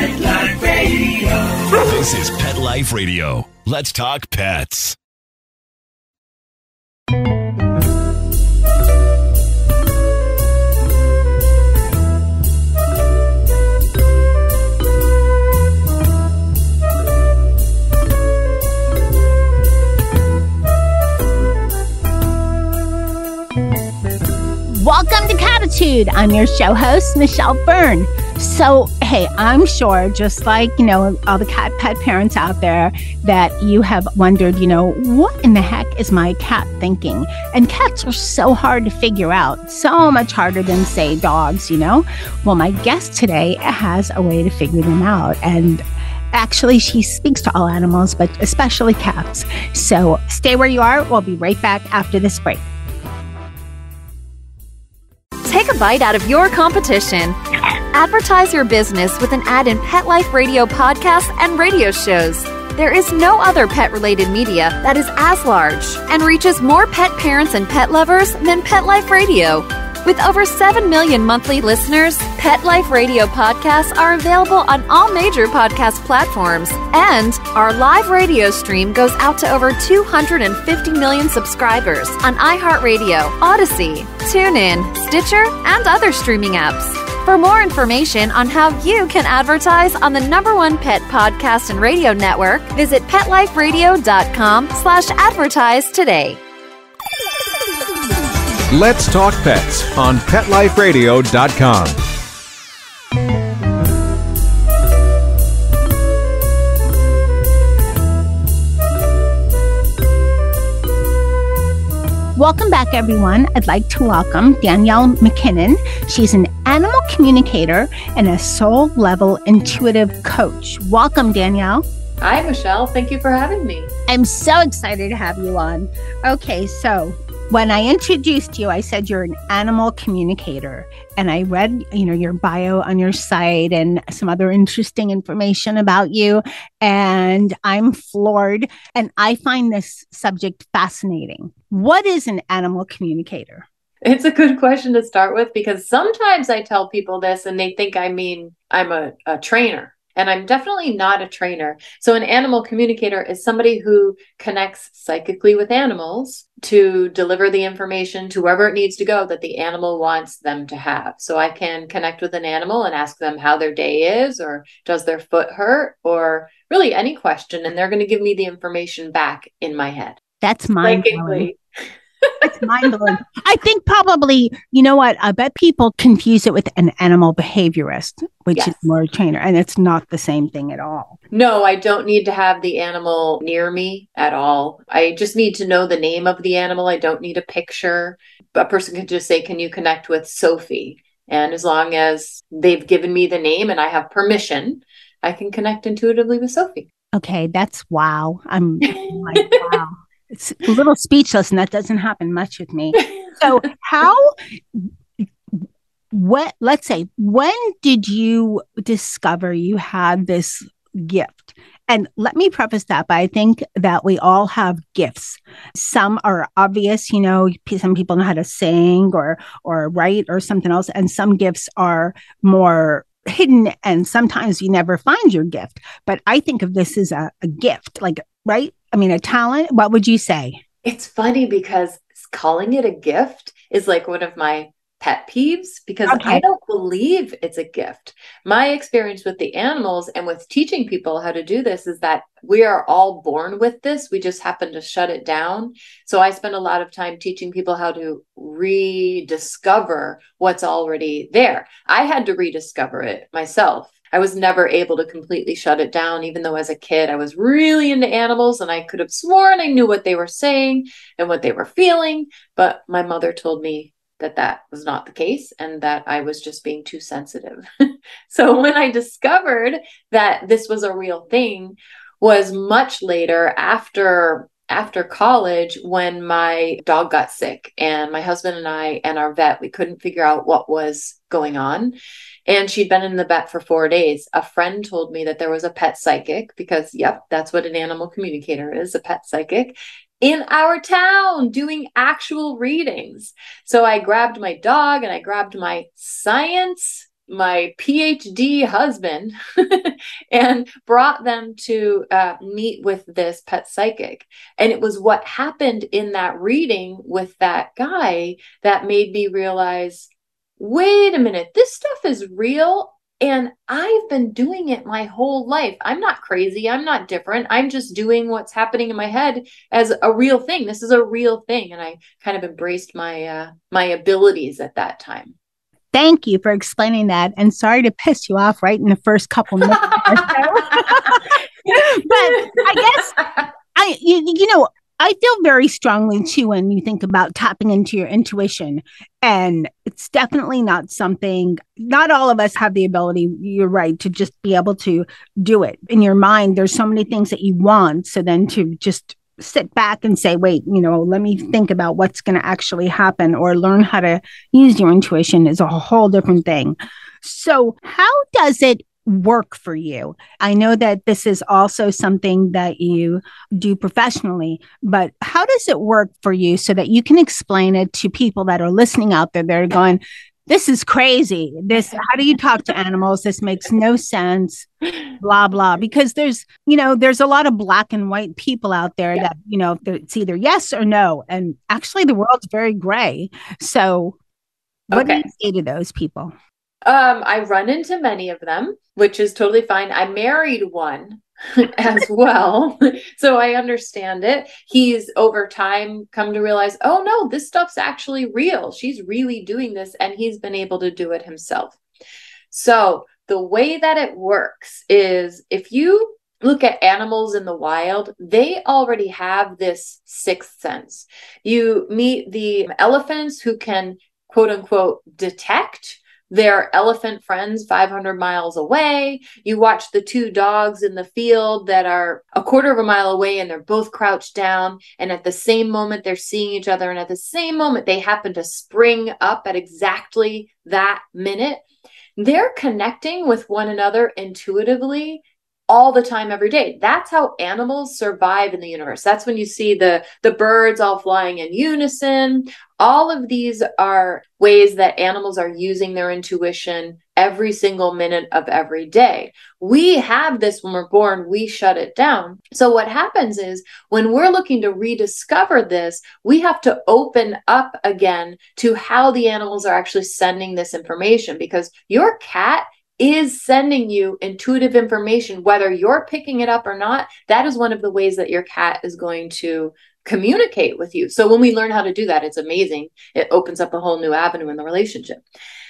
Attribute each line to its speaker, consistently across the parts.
Speaker 1: Pet Life Radio.
Speaker 2: This is Pet Life Radio. Let's talk pets.
Speaker 3: Welcome to Catitude. I'm your show host, Michelle Byrne. So, hey, I'm sure, just like, all the cat pet parents out there, that you have wondered, what in the heck is my cat thinking? And cats are so hard to figure out, so much harder than, say, dogs, Well, my guest today has a way to figure them out. And actually, she speaks to all animals, but especially cats. So stay where you are. We'll be right back after this break.
Speaker 4: Take a bite out of your competition. Advertise your business with an ad in Pet Life Radio podcasts and radio shows. There is no other pet-related media that is as large and reaches more pet parents and pet lovers than Pet Life Radio. With over 7 million monthly listeners, Pet Life Radio podcasts are available on all major podcast platforms, and our live radio stream goes out to over 250 million subscribers on iHeartRadio, Odyssey, TuneIn, Stitcher, and other streaming apps. For more information on how you can advertise on the #1 pet podcast and radio network, visit PetLifeRadio.com/advertise today.
Speaker 5: Let's Talk Pets on PetLifeRadio.com.
Speaker 3: Welcome back, everyone. I'd like to welcome Danielle McKinnon. She's an animal communicator and a soul-level intuitive coach. Welcome, Danielle.
Speaker 6: Hi, Michelle. Thank you for having me.
Speaker 3: I'm so excited to have you on. Okay, so when I introduced you, I said you're an animal communicator. And I read, your bio on your site and some other interesting information about you. And I'm floored. And I find this subject fascinating. What is an animal communicator?
Speaker 6: It's a good question to start with, because sometimes I tell people this and they think I mean I'm a trainer. And I'm definitely not a trainer. So an animal communicator is somebody who connects psychically with animals to deliver the information to wherever it needs to go that the animal wants them to have. So I can connect with an animal and ask them how their day is, or does their foot hurt, or really any question. And they're going to give me the information back in my head.
Speaker 3: That's mind-blowing. It's mind-blowing. I think probably, I bet people confuse it with an animal behaviorist, which is more a trainer, and it's not the same thing at all.
Speaker 6: No, I don't need to have the animal near me at all. I just need to know the name of the animal. I don't need a picture. A person can just say, can you connect with Sophie? And as long as they've given me the name and I have permission, I can connect intuitively with Sophie.
Speaker 3: Okay, that's wow. I'm like, wow. It's a little speechless, and that doesn't happen much with me. So let's say, when did you discover you had this gift? And let me preface that by I think that we all have gifts. Some are obvious, some people know how to sing or write or something else. And some gifts are more hidden, and sometimes you never find your gift. But I think of this as a gift, right? I mean, a talent. What would you say?
Speaker 6: It's funny because calling it a gift is like one of my pet peeves, because I don't believe it's a gift. My experience with the animals and with teaching people how to do this is that we are all born with this. We just happen to shut it down. So I spend a lot of time teaching people how to rediscover what's already there. I had to rediscover it myself. I was never able to completely shut it down, even though as a kid, I was really into animals and I could have sworn I knew what they were saying and what they were feeling. But my mother told me that was not the case and that I was just being too sensitive. So when I discovered that this was a real thing was much later after college, when my dog got sick and my husband and I and our vet, we couldn't figure out what was going on. And she'd been in the vet for 4 days. A friend told me that there was a pet psychic, because that's what an animal communicator is, a pet psychic, in our town doing actual readings. So I grabbed my dog and I grabbed my science my PhD husband and brought them to meet with this pet psychic. And it was what happened in that reading with that guy that made me realize, wait a minute, this stuff is real. And I've been doing it my whole life. I'm not crazy. I'm not different. I'm just doing what's happening in my head as a real thing. This is a real thing. And I kind of embraced my abilities at that time.
Speaker 3: Thank you for explaining that. And sorry to piss you off right in the first couple minutes. But I guess I feel very strongly too when you think about tapping into your intuition. And it's definitely not something, not all of us have the ability, you're right, to just be able to do it. In your mind, there's so many things that you want. So then to just sit back and say, wait, let me think about what's going to actually happen, or learn how to use your intuition is a whole different thing. So how does it work for you? I know that this is also something that you do professionally, but how does it work for you so that you can explain it to people that are listening out there that are going, this is crazy. How do you talk to animals? This makes no sense, blah, blah. Because there's a lot of black and white people out there that, it's either yes or no. And actually the world's very gray. So what do you say to those people?
Speaker 6: I run into many of them, which is totally fine. I married one as well. So I understand it. He's over time come to realize, oh no, this stuff's actually real. She's really doing this, and he's been able to do it himself. So the way that it works is, if you look at animals in the wild, they already have this sixth sense. You meet the elephants who can, quote unquote, detect their elephant friends 500 miles away. You watch the two dogs in the field that are a quarter of a mile away, and they're both crouched down. And at the same moment, they're seeing each other. And at the same moment, they happen to spring up at exactly that minute. They're connecting with one another intuitively all the time, every day. That's how animals survive in the universe. That's when you see the birds all flying in unison. All of these are ways that animals are using their intuition every single minute of every day. We have this when we're born, we shut it down. So what happens is, when we're looking to rediscover this, we have to open up again to how the animals are actually sending this information, because your cat is sending you intuitive information, whether you're picking it up or not. That is one of the ways that your cat is going to communicate with you. So when we learn how to do that, it's amazing. It opens up a whole new avenue in the relationship.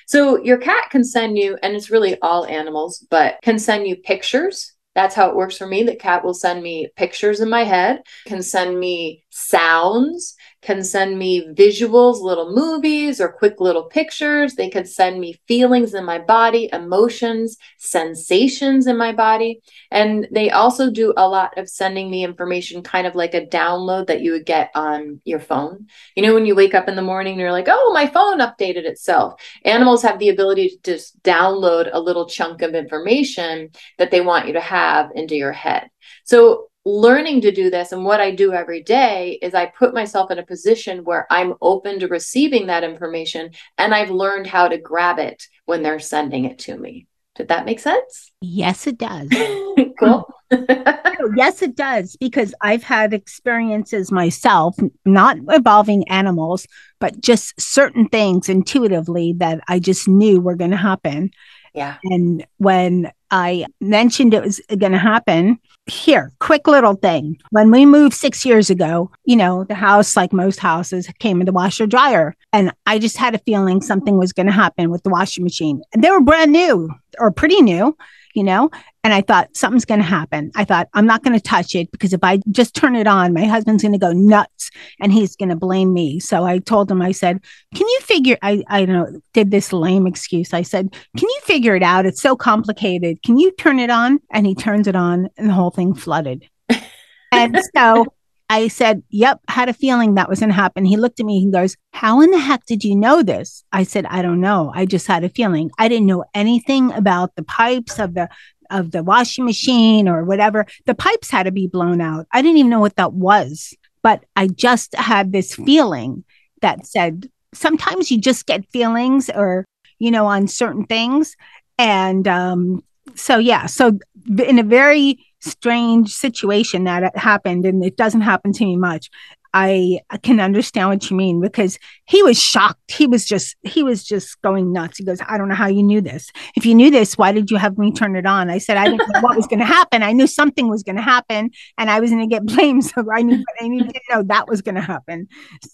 Speaker 6: So your cat can send you, and it's really all animals, but can send you pictures. That's how it works for me. The cat will send me pictures in my head, can send me sounds, can send me visuals, little movies or quick little pictures. They could send me feelings in my body, emotions, sensations in my body. And they also do a lot of sending me information, kind of like a download that you would get on your phone. When you wake up in the morning and you're like, oh, my phone updated itself. Animals have the ability to just download a little chunk of information that they want you to have into your head. So learning to do this, and what I do every day, is I put myself in a position where I'm open to receiving that information, and I've learned how to grab it when they're sending it to me. Did that make sense?
Speaker 3: Yes, it does.
Speaker 6: Cool.
Speaker 3: Yes, it does, because I've had experiences myself, not involving animals, but just certain things intuitively that I just knew were going to happen.
Speaker 6: Yeah.
Speaker 3: And when I mentioned it was going to happen, here, quick little thing. When we moved 6 years ago, the house, like most houses, came with a washer dryer. And I just had a feeling something was going to happen with the washing machine. And they were brand new, or pretty new, and I thought something's going to happen. I thought, I'm not going to touch it, because if I just turn it on, my husband's going to go nuts and he's going to blame me. So I told him, I said, can you figure, I did this lame excuse. I said, can you figure it out? It's so complicated. Can you turn it on? And he turns it on, and the whole thing flooded. And so I said, yep, had a feeling that was going to happen. He looked at me and goes, how in the heck did you know this? I said, I don't know. I just had a feeling. I didn't know anything about the pipes of the washing machine or whatever. The pipes had to be blown out. I didn't even know what that was, but I just had this feeling that said, sometimes you just get feelings, or on certain things. And so in a very strange situation that happened, and it doesn't happen to me much, I can understand what you mean, because he was shocked. He was just going nuts. He goes, I don't know how you knew this. If you knew this, why did you have me turn it on? I said, I didn't know what was going to happen. I knew something was going to happen and I was going to get blamed. So I didn't know that was going to happen.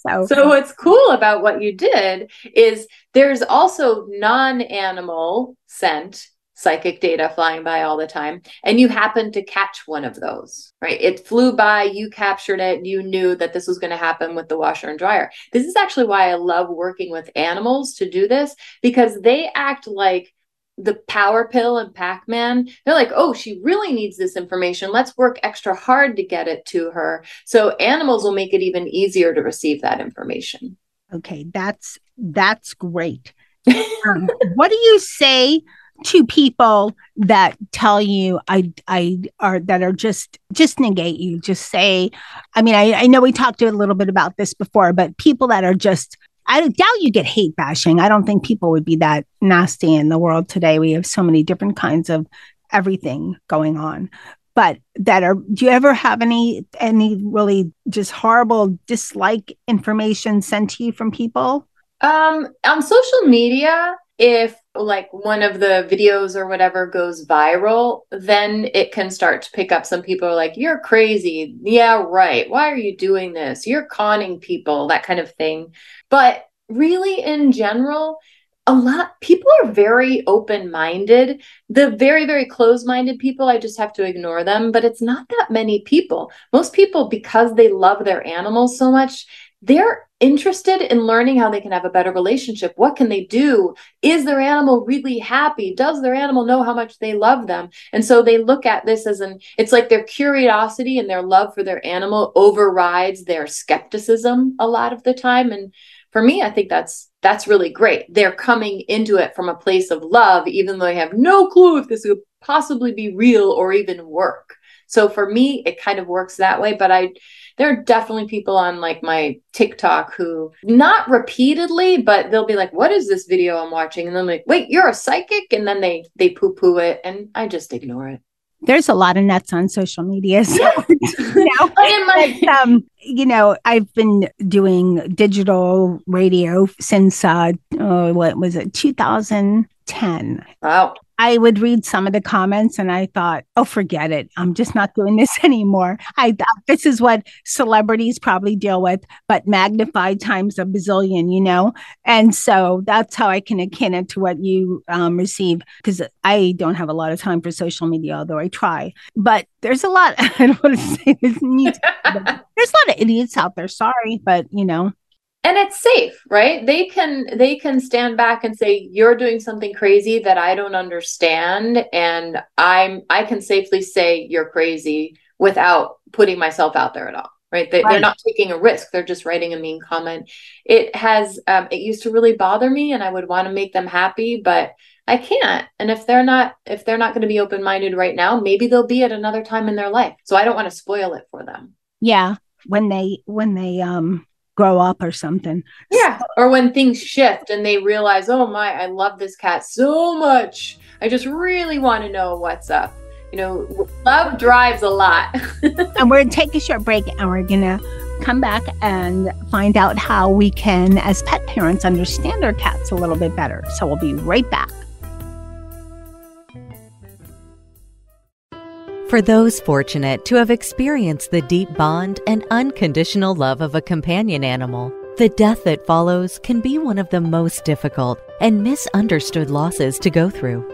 Speaker 3: So
Speaker 6: what's cool about what you did is there's also non-animal scent psychic data flying by all the time, and you happened to catch one of those, right? It flew by, you captured it, you knew that this was going to happen with the washer and dryer. This is actually why I love working with animals to do this, because they act like the power pill and Pac-Man. They're like, oh, she really needs this information. Let's work extra hard to get it to her. So animals will make it even easier to receive that information.
Speaker 3: Okay, that's great. What do you say to people that tell you that are just negate you, just say, I mean, I know we talked a little bit about this before, but people that are just, I doubt you get hate bashing. I don't think people would be that nasty in the world today. We have so many different kinds of everything going on. But do you ever have any really just horrible dislike information sent to you from people?
Speaker 6: On social media, if like one of the videos or whatever goes viral, then it can start to pick up. Some people are like, you're crazy. Yeah, right. Why are you doing this? You're conning people, that kind of thing. But really, in general, people are very open-minded. The very, very closed-minded people, I just have to ignore them. But it's not that many people. Most people, because they love their animals so much, they're interested in learning how they can have a better relationship. What can they do? Is their animal really happy? Does their animal know how much they love them? And so they look at this as it's like their curiosity and their love for their animal overrides their skepticism a lot of the time. And for me, I think that's really great. They're coming into it from a place of love, even though they have no clue if this could possibly be real or even work. So for me, it kind of works that way. But there are definitely people on like my TikTok who, not repeatedly, but they'll be like, what is this video I'm watching? And then I'm like, wait, you're a psychic? And then they poo-poo it, and I just ignore it.
Speaker 3: There's a lot of nuts on social media. So, I've been doing digital radio since, 2010.
Speaker 6: Wow.
Speaker 3: I would read some of the comments and I thought, oh, forget it. I'm just not doing this anymore. This is what celebrities probably deal with, but magnified times a bazillion, And so that's how I can akin it to what you receive, because I don't have a lot of time for social media, although I try. But there's a lot, I don't want to say this, there's a lot of idiots out there. Sorry, but
Speaker 6: And it's safe, right? They can stand back and say, you're doing something crazy that I don't understand. And I can safely say you're crazy without putting myself out there at all, right? They're not taking a risk. They're just writing a mean comment. It used to really bother me, and I would want to make them happy, but I can't. And if they're not going to be open-minded right now, maybe they'll be at another time in their life. So I don't want to spoil it for them.
Speaker 3: Yeah. When they grow up or something.
Speaker 6: Yeah. Or when things shift and they realize, oh my, I love this cat so much. I just really want to know what's up. Love drives a lot.
Speaker 3: And we're going to take a short break, and we're going to come back and find out how we can, as pet parents, understand our cats a little bit better. So we'll be right back.
Speaker 7: For those fortunate to have experienced the deep bond and unconditional love of a companion animal, the death that follows can be one of the most difficult and misunderstood losses to go through.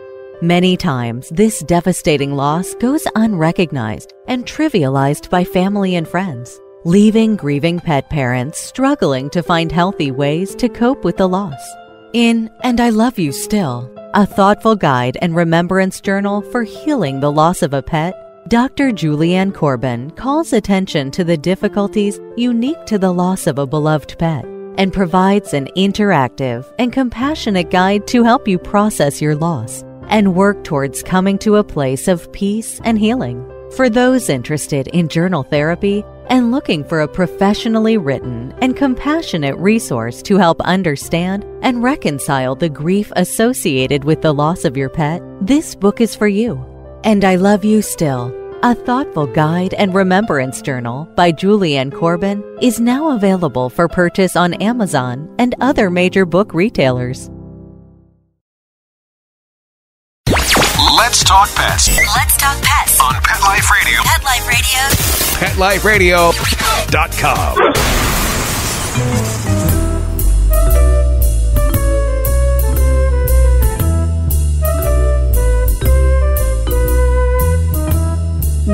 Speaker 7: Many times, this devastating loss goes unrecognized and trivialized by family and friends, leaving grieving pet parents struggling to find healthy ways to cope with the loss. In And I Love You Still, a thoughtful guide and remembrance journal for healing the loss of a pet, Dr. Julianne Corbin calls attention to the difficulties unique to the loss of a beloved pet and provides an interactive and compassionate guide to help you process your loss and work towards coming to a place of peace and healing. For those interested in journal therapy, and looking for a professionally written and compassionate resource to help understand and reconcile the grief associated with the loss of your pet, this book is for you. And I Love You Still, a thoughtful guide and remembrance journal by Julianne Corbin, is now available for purchase on Amazon and other major book retailers.
Speaker 2: Let's talk pets
Speaker 8: Let's talk pets
Speaker 2: on Pet Life Radio.
Speaker 8: Pet Life Radio.
Speaker 2: PetLifeRadio.com.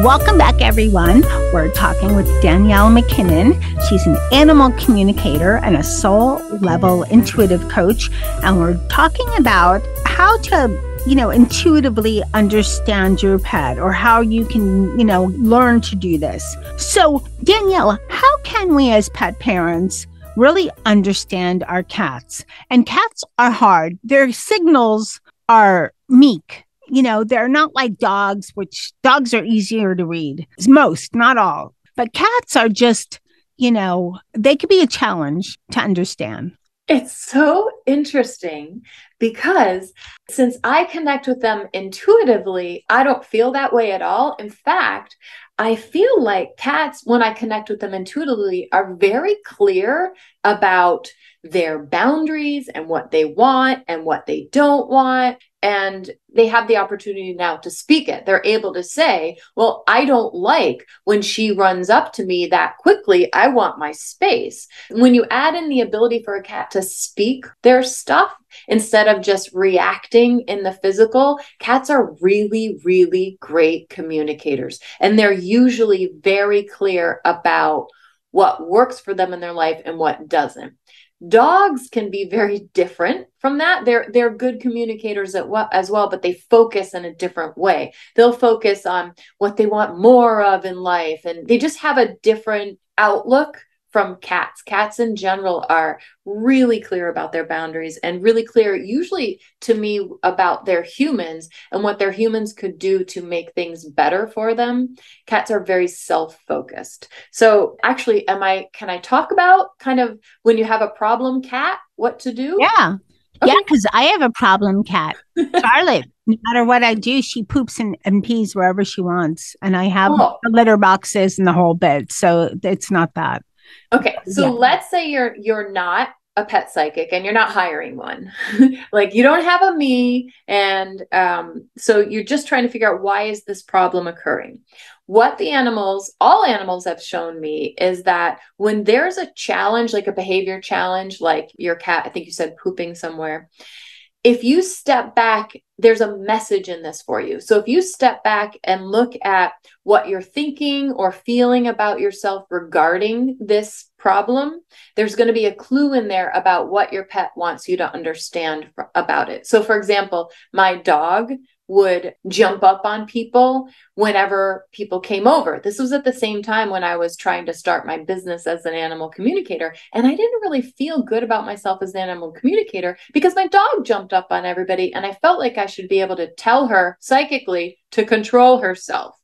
Speaker 3: Welcome back, everyone. We're talking with Danielle McKinnon. She's an animal communicator and a soul-level intuitive coach. And we're talking about how to, intuitively understand your pet, or how you can, learn to do this. So, Danielle, how can we as pet parents really understand our cats? And cats are hard. Their signals are meek. They're not like dogs, which dogs are easier to read. Most, not all. But cats are just, they could be a challenge to understand.
Speaker 6: It's so interesting because since I connect with them intuitively, I don't feel that way at all. In fact, I feel like cats, when I connect with them intuitively, are very clear about their boundaries and what they want and what they don't want. And they have the opportunity now to speak it. They're able to say, well, I don't like when she runs up to me that quickly. I want my space. When you add in the ability for a cat to speak their stuff instead of just reacting in the physical, cats are really, really great communicators. And they're usually very clear about what works for them in their life and what doesn't. Dogs can be very different from that. They're good communicators as well, but they focus in a different way. They'll focus on what they want more of in life, and they just have a different outlook from cats. Cats in general are really clear about their boundaries and really clear, usually to me, about their humans and what their humans could do to make things better for them. Cats are very self-focused. So actually, can I talk about kind of when you have a problem cat, what to do?
Speaker 3: Yeah.
Speaker 6: Okay.
Speaker 3: Yeah, because I have a problem cat. Charlotte, no matter what I do, she poops and pees wherever she wants. And I have the litter boxes and the whole bit. So it's not that.
Speaker 6: Okay, so let's say you're not a pet psychic and you're not hiring one. Like you don't have a me, and so you're just trying to figure out, why is this problem occurring? What all animals have shown me is that when there's a challenge, like a behavior challenge, like your cat, I think you said pooping somewhere, if you step back, there's a message in this for you. So if you step back and look at what you're thinking or feeling about yourself regarding this problem, there's going to be a clue in there about what your pet wants you to understand about it. So for example, my dog would jump up on people whenever people came over. This was at the same time when I was trying to start my business as an animal communicator. And I didn't really feel good about myself as an animal communicator because my dog jumped up on everybody. And I felt like I should be able to tell her psychically to control herself.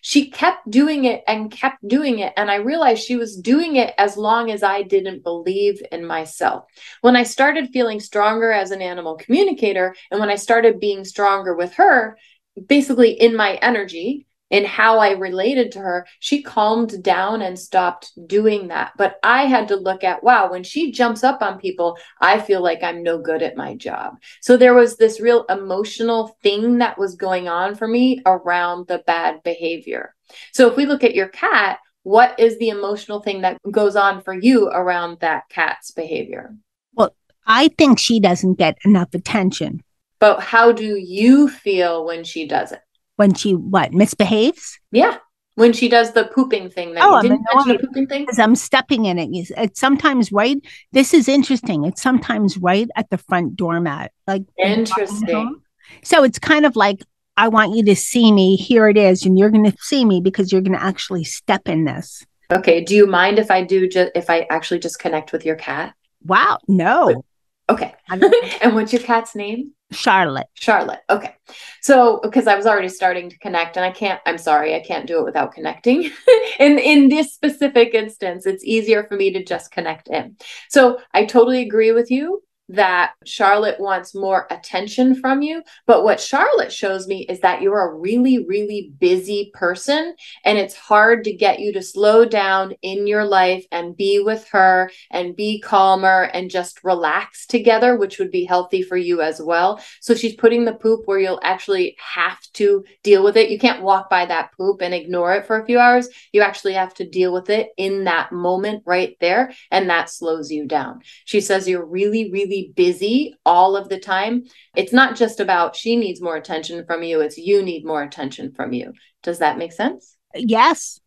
Speaker 6: She kept doing it and kept doing it. And I realized she was doing it as long as I didn't believe in myself. When I started feeling stronger as an animal communicator, and when I started being stronger with her, basically in my energy, in how I related to her, she calmed down and stopped doing that. But I had to look at, wow, when she jumps up on people, I feel like I'm no good at my job. So there was this real emotional thing that was going on for me around the bad behavior. So if we look at your cat, what is the emotional thing that goes on for you around that cat's behavior?
Speaker 3: Well, I think she doesn't get enough attention.
Speaker 6: But how do you feel when she does it?
Speaker 3: When she, misbehaves?
Speaker 6: Yeah. When she does the pooping thing. You didn't mention the pooping thing?
Speaker 3: Because I'm stepping in it. It's sometimes right. This is interesting. It's sometimes right at the front doormat. Like
Speaker 6: interesting.
Speaker 3: So it's kind of like, I want you to see me. Here it is. And you're going to see me because you're going to actually step in this.
Speaker 6: Okay. Do you mind if I actually just connect with your cat?
Speaker 3: Wow. No.
Speaker 6: Okay. And what's your cat's name?
Speaker 3: Charlotte.
Speaker 6: Charlotte. Okay. So, because I was already starting to connect, and I'm sorry, I can't do it without connecting. In this specific instance, it's easier for me to just connect in. So I totally agree with you that Charlotte wants more attention from you. But what Charlotte shows me is that you're a really, really busy person, and it's hard to get you to slow down in your life and be with her and be calmer and just relax together, which would be healthy for you as well. So she's putting the poop where you'll actually have to deal with it. You can't walk by that poop and ignore it for a few hours. You actually have to deal with it in that moment right there, and that slows you down. She says you're really, really busy all of the time. It's not just about she needs more attention from you, it's you need more attention from you. Does that make sense?
Speaker 3: Yes.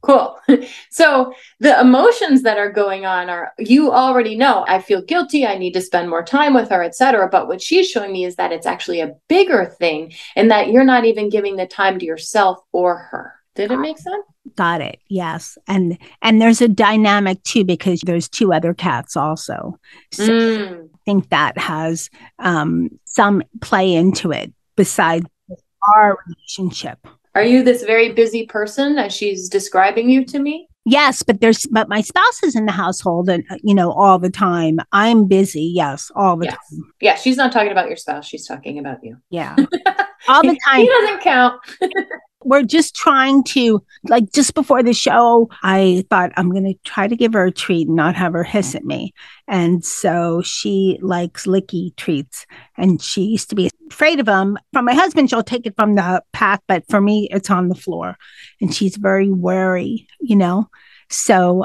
Speaker 6: Cool. So the emotions that are going on are, you already know, I feel guilty, I need to spend more time with her, etc. But what she's showing me is that it's actually a bigger thing, and that you're not even giving the time to yourself or her. Did it make sense?
Speaker 3: Got it. Yes. And there's a dynamic too, because there's 2 other cats also. So I think that has some play into it besides our relationship.
Speaker 6: Are you this very busy person as she's describing you to me?
Speaker 3: Yes, but my spouse is in the household and, all the time. I'm busy. Yes. All the time.
Speaker 6: Yeah. She's not talking about your spouse. She's talking about you.
Speaker 3: Yeah. All the time.
Speaker 6: He doesn't count.
Speaker 3: We're just trying to, just before the show, I thought I'm going to try to give her a treat and not have her hiss at me. And so she likes licky treats, and she used to be afraid of them. From my husband, she'll take it from the pack, but for me, it's on the floor, and she's very wary, So,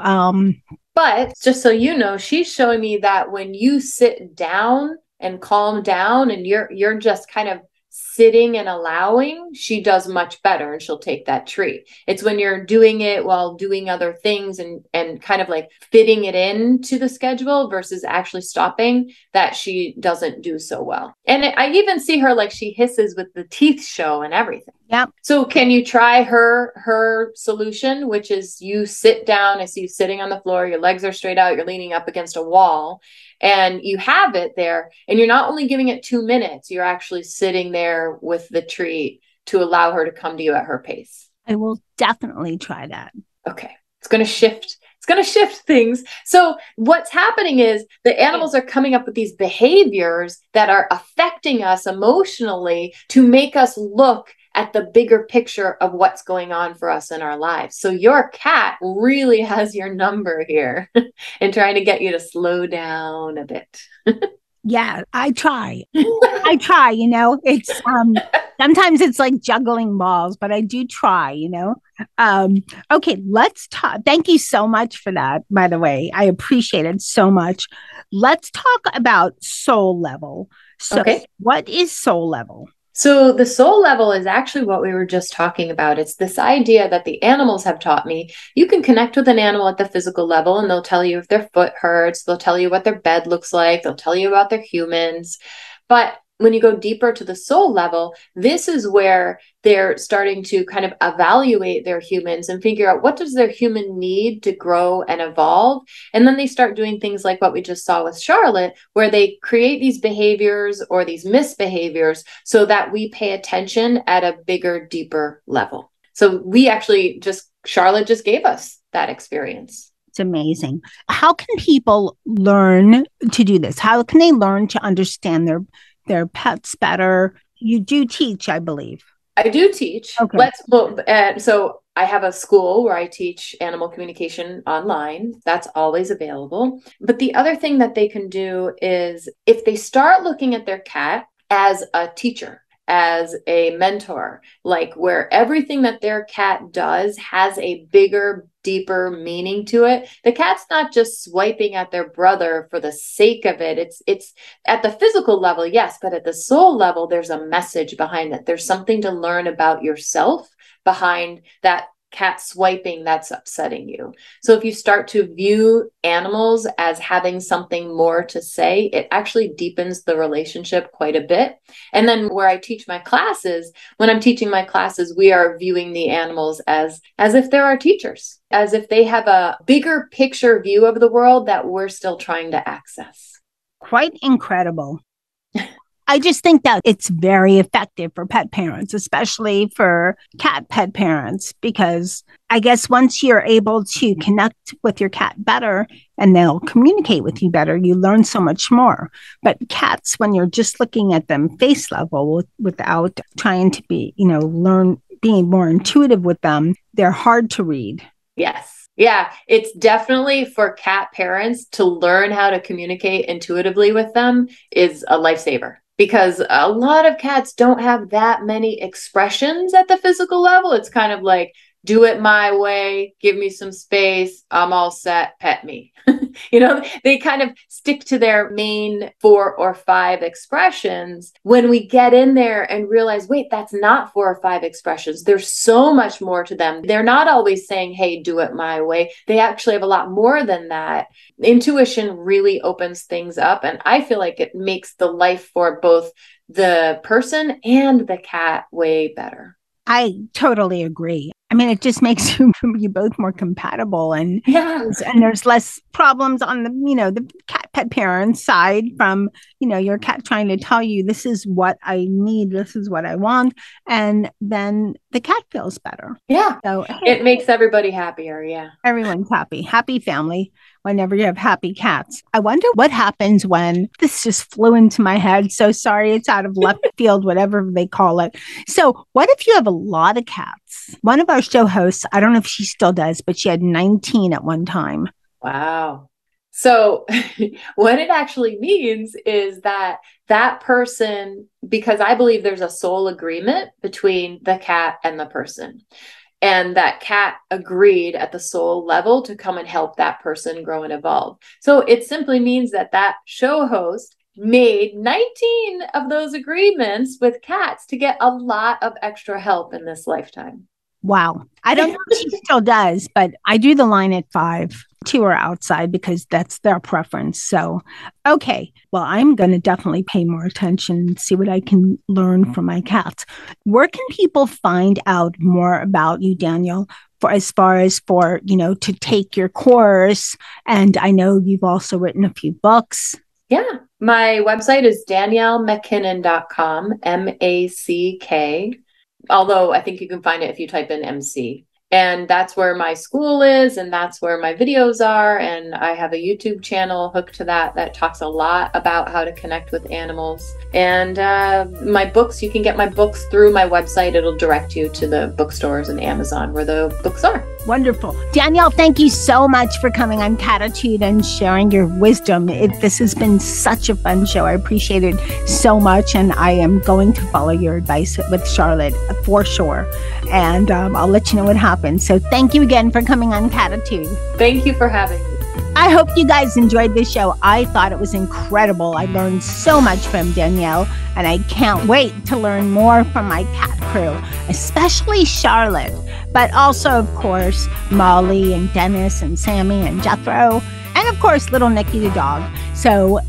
Speaker 6: but just so you know, she's showing me that when you sit down and calm down and you're just kind of sitting and allowing, she does much better, and she'll take that treat. It's when you're doing it while doing other things and kind of like fitting it into the schedule versus actually stopping that she doesn't do so well. And I even see her, like, she hisses with the teeth show and everything.
Speaker 3: Yeah.
Speaker 6: So can you try her solution, which is you sit down, I see you sitting on the floor, your legs are straight out, you're leaning up against a wall, and you have it there, and you're not only giving it 2 minutes, you're actually sitting there with the treat to allow her to come to you at her pace.
Speaker 3: I will definitely try that.
Speaker 6: Okay. It's going to shift. It's going to shift things. So what's happening is the animals are coming up with these behaviors that are affecting us emotionally to make us look at the bigger picture of what's going on for us in our lives. So your cat really has your number here and trying to get you to slow down a bit.
Speaker 3: Yeah, I try. It's sometimes it's like juggling balls, but I do try, Okay, let's talk. Thank you so much for that, by the way. I appreciate it so much. Let's talk about soul level. So What is soul level?
Speaker 6: So the soul level is actually what we were just talking about. It's this idea that the animals have taught me. You can connect with an animal at the physical level, and they'll tell you if their foot hurts. They'll tell you what their bed looks like. They'll tell you about their humans. But when you go deeper to the soul level, this is where they're starting to kind of evaluate their humans and figure out what does their human need to grow and evolve. And then they start doing things like what we just saw with Charlotte, where they create these behaviors or these misbehaviors so that we pay attention at a bigger, deeper level. So we actually Charlotte just gave us that experience.
Speaker 3: It's amazing. How can people learn to do this? How can they learn to understand their pets better? You do teach, I believe.
Speaker 6: I do teach.
Speaker 3: Okay.
Speaker 6: So I have a school where I teach animal communication online. That's always available. But the other thing that they can do is if they start looking at their cat as a teacher, as a mentor, like where everything that their cat does has a bigger, deeper meaning to it. The cat's not just swiping at their brother for the sake of it. It's at the physical level, yes, but at the soul level, there's a message behind it. There's something to learn about yourself behind that cat swiping that's upsetting you. So if you start to view animals as having something more to say, it actually deepens the relationship quite a bit. And then where I teach my classes, when I'm teaching my classes, we are viewing the animals as if they're our teachers, as if they have a bigger picture view of the world that we're still trying to access.
Speaker 3: quite incredible. I just think that it's very effective for pet parents, especially for cat pet parents, because I guess once you're able to connect with your cat better and they'll communicate with you better, you learn so much more. But cats, when you're just looking at them face level without trying to be, being more intuitive with them, they're hard to read.
Speaker 6: Yes. Yeah, it's definitely for cat parents to learn how to communicate intuitively with them is a lifesaver. Because a lot of cats don't have that many expressions at the physical level. It's kind of like, do it my way, give me some space, I'm all set, pet me. They kind of stick to their main 4 or 5 expressions. When we get in there and realize, wait, that's not 4 or 5 expressions. There's so much more to them. They're not always saying, hey, do it my way. They actually have a lot more than that. Intuition really opens things up. And I feel like it makes the life for both the person and the cat way better.
Speaker 3: I totally agree. I mean, it just makes you both more compatible, and there's less problems on the cat pet parent side from your cat trying to tell you this is what I need, this is what I want, and then the cat feels better.
Speaker 6: Yeah, so it makes everybody happier. Yeah,
Speaker 3: everyone's happy family whenever you have happy cats. I wonder what happens when this just flew into my head. So sorry, it's out of left field, whatever they call it. So what if you have a lot of cats? One of our show hosts, I don't know if she still does, but she had 19 at one time.
Speaker 6: Wow. So what it actually means is that person, because I believe there's a soul agreement between the cat and the person. And that cat agreed at the soul level to come and help that person grow and evolve. So it simply means that show host made 19 of those agreements with cats to get a lot of extra help in this lifetime.
Speaker 3: Wow. I don't know if she still does, but I do the line at 5. 2 are outside because that's their preference. So, okay. Well, I'm going to definitely pay more attention and see what I can learn from my cats. Where can people find out more about you, Danielle, as far as to take your course? And I know you've also written a few books.
Speaker 6: Yeah. My website is DanielleMacKinnon.com, MACK. Although I think you can find it if you type in MC. And that's where my school is, and that's where my videos are. And I have a YouTube channel hooked to that talks a lot about how to connect with animals. And my books, you can get my books through my website. It'll direct you to the bookstores and Amazon where the books are.
Speaker 3: Wonderful. Danielle, thank you so much for coming on Catitude and sharing your wisdom. This has been such a fun show. I appreciate it so much. And I am going to follow your advice with Charlotte for sure. And I'll let you know what happens. So thank you again for coming on Catitude.
Speaker 6: Thank you for having me.
Speaker 3: I hope you guys enjoyed this show. I thought it was incredible. I learned so much from Danielle, and I can't wait to learn more from my cat crew, especially Charlotte, but also, of course, Molly and Dennis and Sammy and Jethro, and of course, little Nikki the dog. So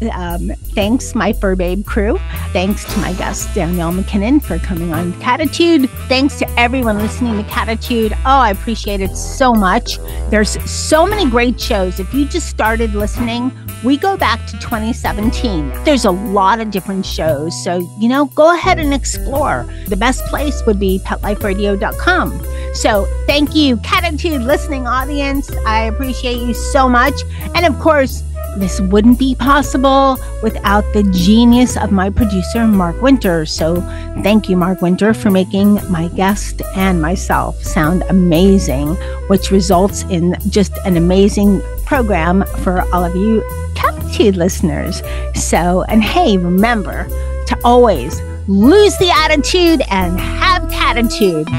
Speaker 3: thanks, my Fur Babe crew. Thanks to my guest, Danielle MacKinnon, for coming on Catitude. Thanks to everyone listening to Catitude. Oh, I appreciate it so much. There's so many great shows. If you just started listening, we go back to 2017. There's a lot of different shows. So, go ahead and explore. The best place would be PetLifeRadio.com. So thank you, Catitude listening audience. I appreciate you so much. And of course, this wouldn't be possible without the genius of my producer, Mark Winter. So thank you, Mark Winter, for making my guest and myself sound amazing, which results in just an amazing program for all of you Catitude listeners. So, and hey, remember to always lose the attitude and have catitude.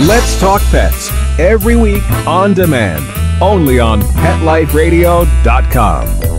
Speaker 5: Let's Talk Pets, every week on demand, only on PetLifeRadio.com.